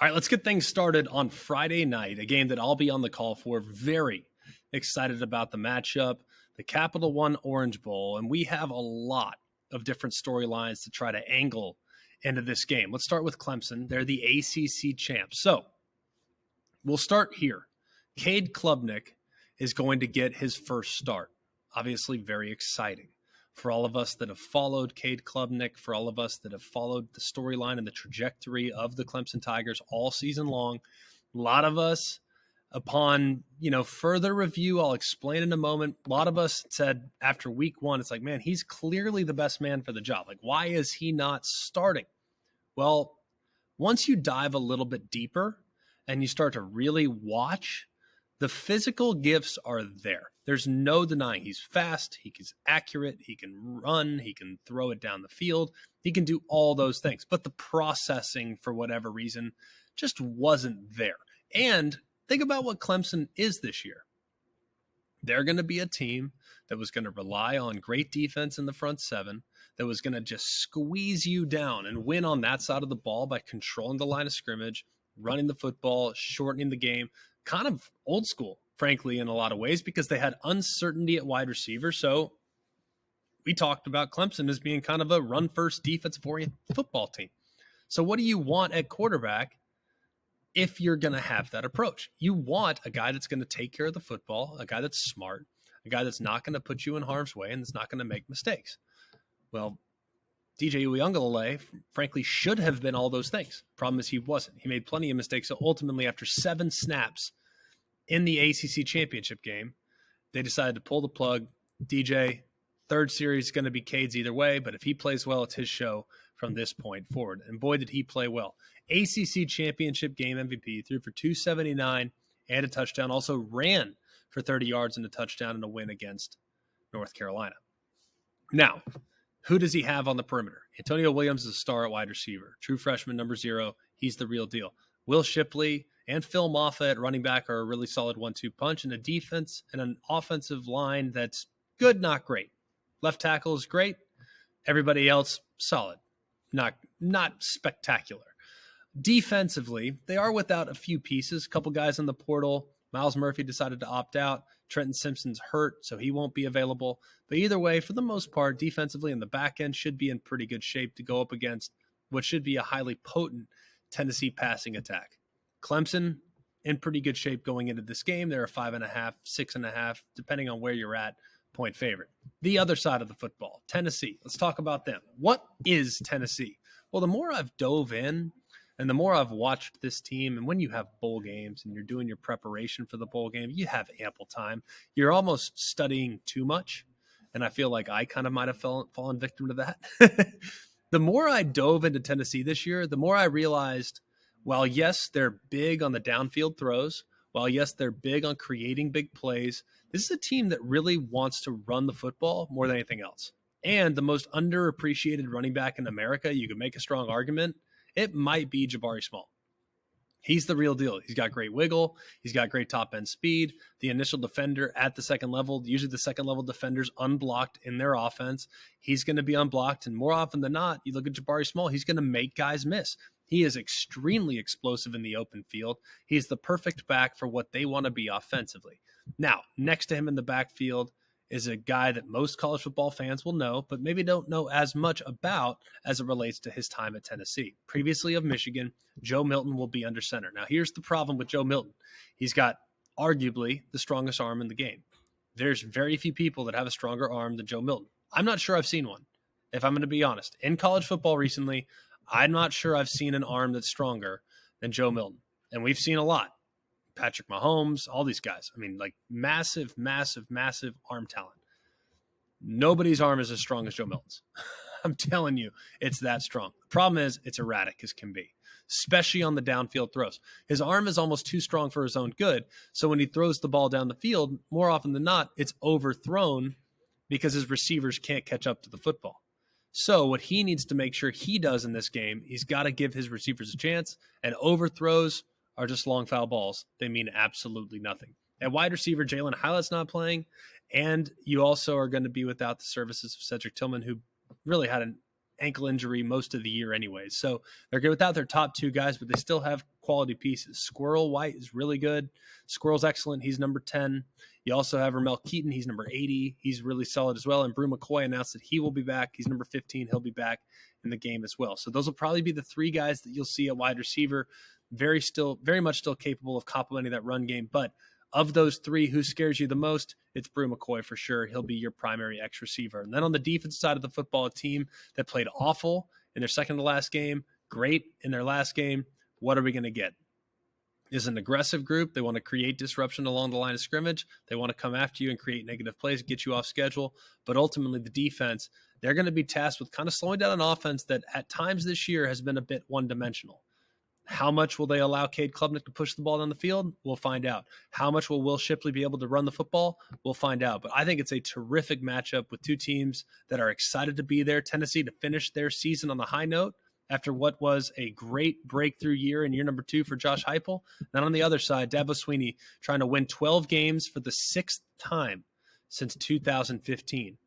All right, let's get things started on Friday night, a game that I'll be on the call for. Very excited about the matchup, the Capital One Orange Bowl, and we have a lot of different storylines to try to angle into this game. Let's start with Clemson. They're the ACC champs. So we'll start here. Cade Klubnik is going to get his first start. Obviously, very exciting. For all of us that have followed Cade Klubnik, for all of us that have followed the storyline and the trajectory of the Clemson Tigers all season long, a lot of us, upon further review, I'll explain in a moment, a lot of us said after week one, it's like, man, he's clearly the best man for the job. Like, why is he not starting? Well, once you dive a little bit deeper and you start to really watch, the physical gifts are there. There's no denying he's fast, he's accurate, he can run, he can throw it down the field, he can do all those things. But the processing, for whatever reason, just wasn't there. And think about what Clemson is this year. They're going to be a team that was going to rely on great defense in the front seven, that was going to just squeeze you down and win on that side of the ball by controlling the line of scrimmage, running the football, shortening the game. Kind of old school, frankly, in a lot of ways, because they had uncertainty at wide receiver. So we talked about Clemson as being kind of a run-first, defensive-oriented football team. So what do you want at quarterback if you're going to have that approach? You want a guy that's going to take care of the football, a guy that's smart, a guy that's not going to put you in harm's way and that's not going to make mistakes. Well, DJ Uiagalelei, frankly, should have been all those things. Problem is he wasn't. He made plenty of mistakes. So ultimately, after 7 snaps in the ACC championship game, they decided to pull the plug. DJ, third series is going to be Cade's either way, but if he plays well, it's his show from this point forward. And boy, did he play well. ACC championship game MVP, threw for 279 and a touchdown. Also ran for 30 yards and a touchdown in a win against North Carolina. Now, who does he have on the perimeter? Antonio Williams is a star at wide receiver. True freshman, number 0. He's the real deal. Will Shipley and Phil Moffitt at running back are a really solid 1-2 punch, and a defense and an offensive line that's good, not great. Left tackle is great. Everybody else, solid. Not spectacular. Defensively, they are without a few pieces. A couple guys in the portal. Miles Murphy decided to opt out. Trenton Simpson's hurt, so he won't be available. But either way, for the most part, defensively in the back end should be in pretty good shape to go up against what should be a highly potent Tennessee passing attack. Clemson in pretty good shape going into this game. They're a 5.5, 6.5, depending on where you're at, point favorite. The other side of the football, Tennessee. Let's talk about them. What is Tennessee? Well, the more I've dove in and the more I've watched this team, and when you have bowl games and you're doing your preparation for the bowl game, you have ample time. You're almost studying too much, and I feel like I kind of might have fallen victim to that. The more I dove into Tennessee this year, the more I realized, while yes, they're big on the downfield throws, while yes, they're big on creating big plays, this is a team that really wants to run the football more than anything else. And the most underappreciated running back in America, you could make a strong argument, it might be Jabari Small. He's the real deal. He's got great wiggle. He's got great top end speed. The initial defender at the second level, usually the second level defenders unblocked in their offense. He's going to be unblocked. And more often than not, you look at Jabari Small, he's going to make guys miss. He is extremely explosive in the open field. He's the perfect back for what they want to be offensively. Now, next to him in the backfield is a guy that most college football fans will know, but maybe don't know as much about as it relates to his time at Tennessee. Previously of Michigan, Joe Milton will be under center. Now, here's the problem with Joe Milton. He's got arguably the strongest arm in the game. There's very few people that have a stronger arm than Joe Milton. I'm not sure I've seen one, if I'm going to be honest. In college football recently, I'm not sure I've seen an arm that's stronger than Joe Milton. And we've seen a lot. Patrick Mahomes, all these guys. I mean, like massive, massive, massive arm talent. Nobody's arm is as strong as Joe Milton's. I'm telling you, it's that strong. The problem is it's erratic as can be, especially on the downfield throws. His arm is almost too strong for his own good. So when he throws the ball down the field, more often than not, it's overthrown because his receivers can't catch up to the football. So what he needs to make sure he does in this game, he's got to give his receivers a chance, and overthrows are just long foul balls. They mean absolutely nothing. At wide receiver, Jalen Hyatt's not playing, and you also are going to be without the services of Cedric Tillman, who really had an ankle injury most of the year anyways. So they're good without their top 2 guys, but they still have quality pieces. Squirrel White is really good. Squirrel's excellent. He's number 10. You also have Ramel Keaton. He's number 80. He's really solid as well. And Brew McCoy announced that he will be back. He's number 15. He'll be back in the game as well. So those will probably be the three guys that you'll see at wide receiver. Very much still capable of complementing that run game. But of those three, who scares you the most? It's Brew McCoy for sure. He'll be your primary X receiver. And then on the defense side of the football, a team that played awful in their second to last game, great in their last game. What are we going to get? Is an aggressive group. They want to create disruption along the line of scrimmage. They want to come after you and create negative plays, get you off schedule. But ultimately, the defense, they're going to be tasked with kind of slowing down an offense that at times this year has been a bit one-dimensional. How much will they allow Cade Klubnik to push the ball down the field? We'll find out. How much will Will Shipley be able to run the football? We'll find out. But I think it's a terrific matchup with two teams that are excited to be there. Tennessee to finish their season on the high note after what was a great breakthrough year in year number 2 for Josh Heupel. Then on the other side, Dabo Swinney trying to win 12 games for the 6th time since 2015.